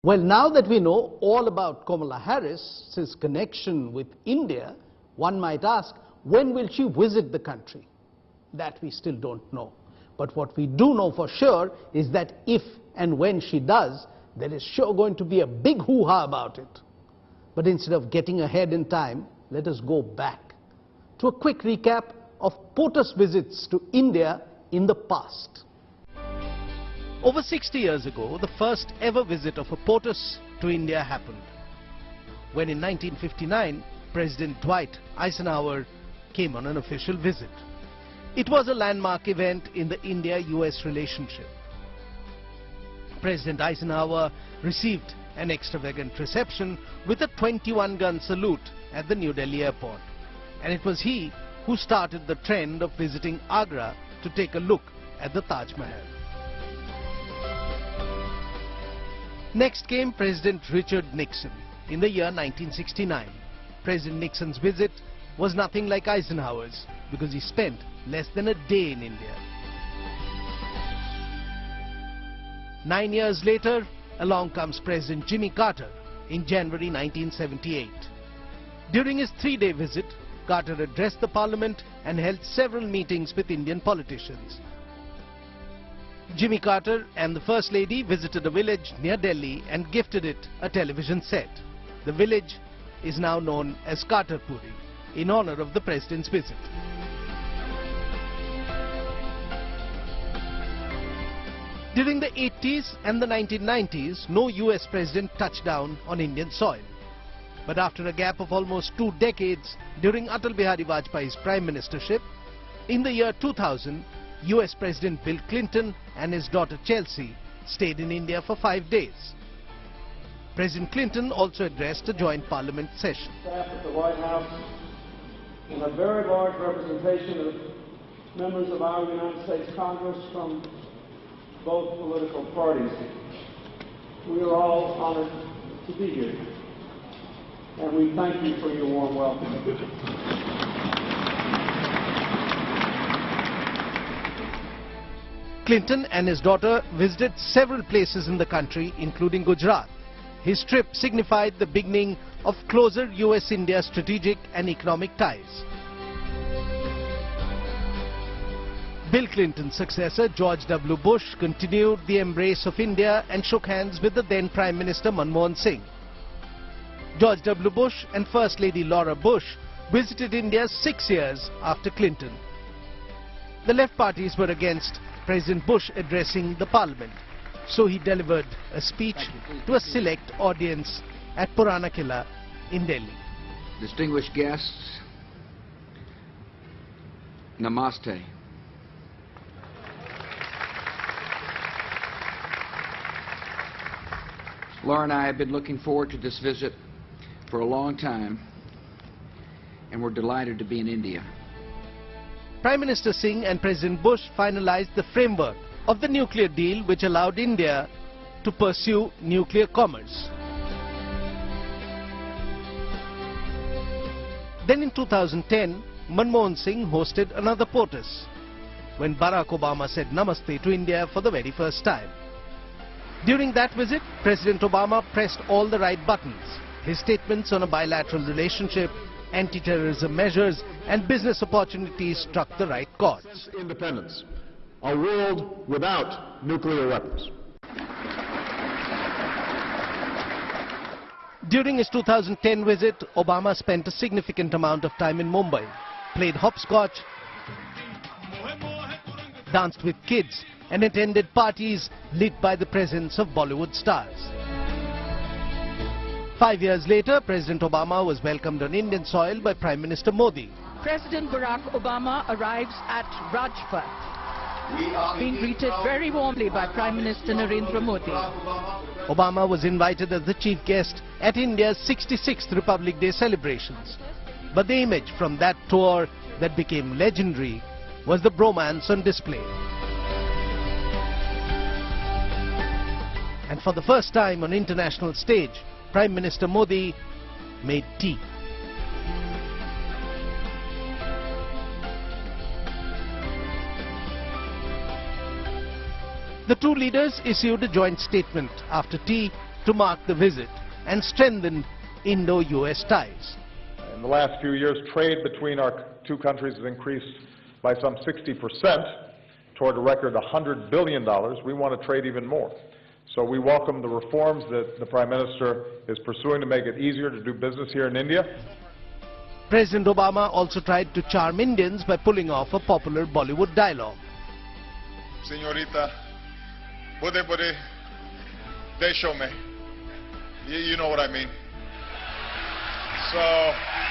Well, now that we know all about Kamala Harris's connection with India, one might ask, when will she visit the country? That we still don't know. But what we do know for sure is that if and when she does, there is sure going to be a big hoo-ha about it. But instead of getting ahead in time, let us go back to a quick recap of POTUS visits to India in the past. Over 60 years ago, the first ever visit of a POTUS to India happened, when in 1959, President Dwight Eisenhower came on an official visit. It was a landmark event in the India-US relationship. President Eisenhower received an extravagant reception with a 21-gun salute at the New Delhi airport. And it was he who started the trend of visiting Agra to take a look at the Taj Mahal. Next came President Richard Nixon in the year 1969. President Nixon's visit was nothing like Eisenhower's because he spent less than a day in India. 9 years later, along comes President Jimmy Carter in January 1978. During his 3-day visit, Carter addressed the Parliament and held several meetings with Indian politicians. Jimmy Carter and the First Lady visited a village near Delhi and gifted it a television set. The village is now known as Carterpuri in honor of the President's visit. During the 80s and the 1990s, no US President touched down on Indian soil. But after a gap of almost 2 decades during Atal Bihari Vajpayee's Prime Ministership, in the year 2000, US President Bill Clinton and his daughter Chelsea stayed in India for 5 days. President Clinton also addressed a joint parliament session. Staff at the White House and a very large representation of members of our United States Congress from both political parties. We are all honored to be here, and we thank you for your warm welcome. Clinton and his daughter visited several places in the country, including Gujarat. His trip signified the beginning of closer US-India strategic and economic ties. Bill Clinton's successor, George W. Bush, continued the embrace of India and shook hands with the then Prime Minister Manmohan Singh. George W. Bush and First Lady Laura Bush visited India 6 years after Clinton. The left parties were against President Bush addressing the Parliament, so he delivered a speech to a select audience at Purana Killa in Delhi. Distinguished guests, Namaste. Laura and I have been looking forward to this visit for a long time, and we're delighted to be in India. Prime Minister Singh and President Bush finalized the framework of the nuclear deal, which allowed India to pursue nuclear commerce. Then in 2010, Manmohan Singh hosted another POTUS, when Barack Obama said Namaste to India for the very first time. During that visit, President Obama pressed all the right buttons. His statements on a bilateral relationship, anti-terrorism measures and business opportunities struck the right chords. Independence, a world without nuclear weapons. During his 2010 visit, Obama spent a significant amount of time in Mumbai, played hopscotch, danced with kids and attended parties lit by the presence of Bollywood stars. 5 years later, President Obama was welcomed on Indian soil by Prime Minister Modi. President Barack Obama arrives at Rajpath, being greeted very warmly by Prime Minister Narendra Modi. Obama was invited as the chief guest at India's 66th Republic Day celebrations. But the image from that tour that became legendary was the bromance on display. And for the first time on international stage, Prime Minister Modi made tea. The two leaders issued a joint statement after tea to mark the visit and strengthened Indo-US ties. In the last few years, trade between our two countries has increased by some 60% toward a record $100 billion. We want to trade even more. So we welcome the reforms that the Prime Minister is pursuing to make it easier to do business here in India. President Obama also tried to charm Indians by pulling off a popular Bollywood dialogue. Señorita, bude desho me. You know what I mean. So